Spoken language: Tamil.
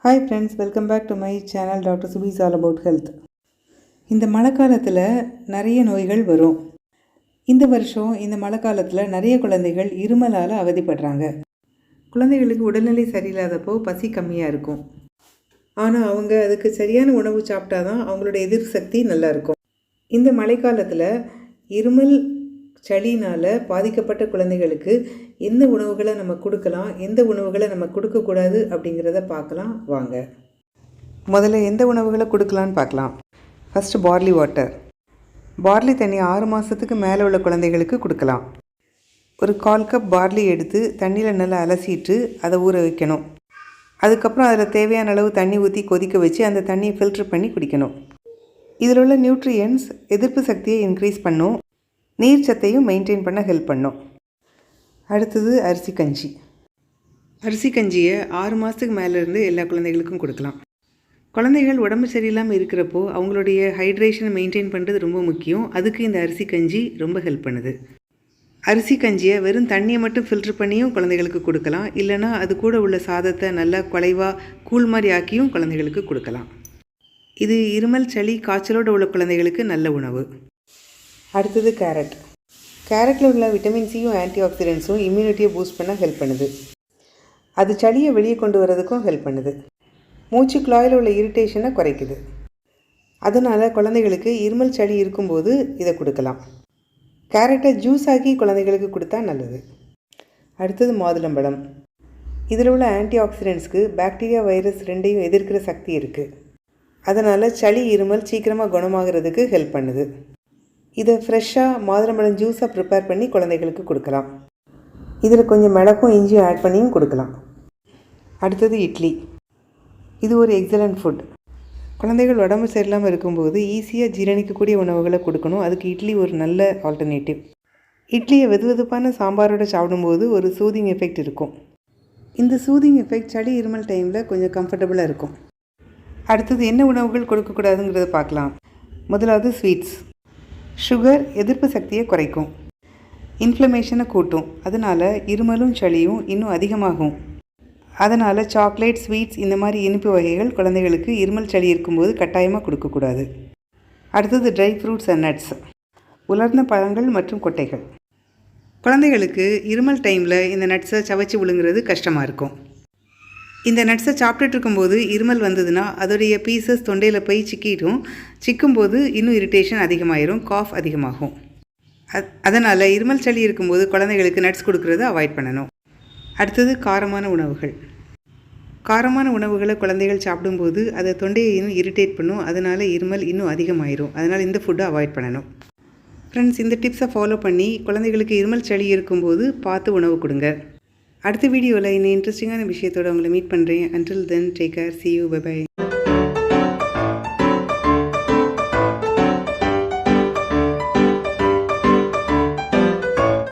Hi friends, welcome back to my channel Dr. Subi is all about health. இந்த மழைக்காலத்தில் நிறைய நோய்கள் வரும். இந்த வருஷம் இந்த மழைக்காலத்தில் நிறைய குழந்தைகள் இருமலால் அவதிப்படுறாங்க. குழந்தைகளுக்கு உடல்நிலை சரியில்லாதப்போ பசி கம்மியாக இருக்கும். ஆனால் அவங்க அதுக்கு சரியான உணவு சாப்பிட்டா தான் அவங்களோட எதிர்ப்பு சக்தி நல்லா இருக்கும். இந்த மழைக்காலத்தில் இருமல் சளினால் பாதிக்கப்பட்ட குழந்தைகளுக்கு எந்த உணவுகளை நம்ம கொடுக்கலாம், எந்த உணவுகளை நம்ம கொடுக்கக்கூடாது அப்படிங்கிறத பார்க்கலாம் வாங்க. முதல்ல எந்த உணவுகளை கொடுக்கலான்னு பார்க்கலாம். First barley water. பார்லி தண்ணி 6 மாதத்துக்கு மேலே உள்ள குழந்தைகளுக்கு கொடுக்கலாம். ஒரு 1/4 கப் பார்லி எடுத்து தண்ணியில் நல்லா அலசிட்டு அதை ஊற வைக்கணும். அதுக்கப்புறம் அதில் தேவையான அளவு தண்ணி ஊற்றி கொதிக்க வச்சு அந்த தண்ணியை ஃபில்ட்ரு பண்ணி குடிக்கணும். இதில் உள்ள நியூட்ரியன்ஸ் எதிர்ப்பு சக்தியை இன்க்ரீஸ் பண்ணும், நீர் சத்தையும் மெயின்டைன் பண்ண ஹெல்ப் பண்ணும். அடுத்தது அரிசி கஞ்சி. அரிசி கஞ்சியை 6 மாதத்துக்கு மேலேருந்து எல்லா குழந்தைகளுக்கும் கொடுக்கலாம். குழந்தைகள் உடம்பு சரியில்லாமல் இருக்கிறப்போ அவங்களுடைய ஹைட்ரேஷனை மெயின்டைன் பண்ணுறது ரொம்ப முக்கியம். அதுக்கு இந்த அரிசி கஞ்சி ரொம்ப ஹெல்ப் பண்ணுது. அரிசி கஞ்சியை வெறும் தண்ணியை மட்டும் ஃபில்ட்ரு பண்ணியும் குழந்தைகளுக்கு கொடுக்கலாம். இல்லைனா அது கூட உள்ள சாதத்தை நல்லா குலைவாக கூழ் மாதிரி ஆக்கியும் குழந்தைகளுக்கு கொடுக்கலாம். இது இருமல் சளி காய்ச்சலோடு உள்ள குழந்தைகளுக்கு நல்ல உணவு. அடுத்தது கேரட். கேரட்டில் உள்ள விட்டமின் சியும் ஆன்டி ஆக்சிடென்ட்ஸும் இம்யூனிட்டியை பூஸ்ட் பண்ண ஹெல்ப் பண்ணுது. அது சளியை வெளியே கொண்டு வரதுக்கும் ஹெல்ப் பண்ணுது. மூச்சு குழாயில் உள்ள இரிட்டேஷனை குறைக்குது. அதனால் குழந்தைகளுக்கு இருமல் சளி இருக்கும்போது இதை கொடுக்கலாம். கேரட்டை ஜூஸ் ஆக்கி குழந்தைகளுக்கு கொடுத்தா நல்லது. அடுத்தது மாதுளம்பழம். இதில் உள்ள ஆன்டி ஆக்சிடென்ட்ஸ்க்கு பாக்டீரியா வைரஸ் ரெண்டையும் எதிர்க்கிற சக்தி இருக்குது. அதனால் சளி இருமல் சீக்கிரமாக குணமாகிறதுக்கு ஹெல்ப் பண்ணுது. இதை ஃப்ரெஷ்ஷாக மாதுளம்பழம் ஜூஸாக ப்ரிப்பேர் பண்ணி குழந்தைகளுக்கு கொடுக்கலாம். இதில் கொஞ்சம் மிளகும் இஞ்சியும் ஆட் பண்ணியும் கொடுக்கலாம். அடுத்தது இட்லி. இது ஒரு எக்ஸலண்ட் ஃபுட். குழந்தைகள் உடம்பு சரியில்லாமல் இருக்கும்போது ஈஸியாக ஜீரணிக்கக்கூடிய உணவுகளை கொடுக்கணும். அதுக்கு இட்லி ஒரு நல்ல ஆல்டர்னேட்டிவ். இட்லியை வெதுவெதுப்பான சாம்பாரோடு சாப்பிடும்போது ஒரு சூதிங் எஃபெக்ட் இருக்கும். இந்த சூதிங் எஃபெக்ட் சளி இருமல் டைமில் கொஞ்சம் கம்ஃபர்டபுளாக இருக்கும். அடுத்தது என்ன உணவுகள் கொடுக்கக்கூடாதுங்கிறத பார்க்கலாம். முதலாவது ஸ்வீட்ஸ். சுகர் எதிர்ப்பு சக்தியை குறைக்கும், இன்ஃப்ளமேஷனை கூட்டும். அதனால் இருமலும் சளியும் இன்னும் அதிகமாகும். அதனால் சாக்லேட், ஸ்வீட்ஸ் இந்த மாதிரி இனிப்பு வகைகள் குழந்தைகளுக்கு இருமல் சளி இருக்கும்போது கட்டாயமாக கொடுக்கக்கூடாது. அடுத்தது ட்ரை ஃப்ரூட்ஸ் அண்ட் நட்ஸ். உலர்ந்த பழங்கள் மற்றும் கொட்டைகள். குழந்தைகளுக்கு இருமல் டைமில் இந்த நட்ஸை சவைச்சி விழுங்குறது கஷ்டமாக இருக்கும். இந்த நட்ஸை சாப்பிட்டுட்டு இருக்கும்போது இருமல் வந்ததுன்னா அதோடைய பீசஸ் தொண்டையில் போய் சிக்கும்போது இன்னும் இரிட்டேஷன் அதிகமாகிடும், காஃப் அதிகமாகும். அதனால் இருமல் சளி இருக்கும்போது குழந்தைகளுக்கு நட்ஸ் கொடுக்கறத அவாய்ட் பண்ணணும். அடுத்தது காரமான உணவுகள். காரமான உணவுகளை குழந்தைகள் சாப்பிடும்போது அதை தொண்டையை இன்னும் இரிட்டேட் பண்ணும். அதனால் இருமல் இன்னும் அதிகமாகிடும். அதனால் இந்த ஃபுட்டை அவாய்ட் பண்ணணும். ஃப்ரெண்ட்ஸ், இந்த டிப்ஸை ஃபாலோ பண்ணி குழந்தைகளுக்கு இருமல் சளி இருக்கும்போது பார்த்து உணவு கொடுங்க. அடுத்த வீடியோவில் இன்னும் இன்ட்ரெஸ்டிங்கான விஷயத்தோடு உங்களை மீட் பண்ணுறேன். Until then, take care. See you. Bye bye.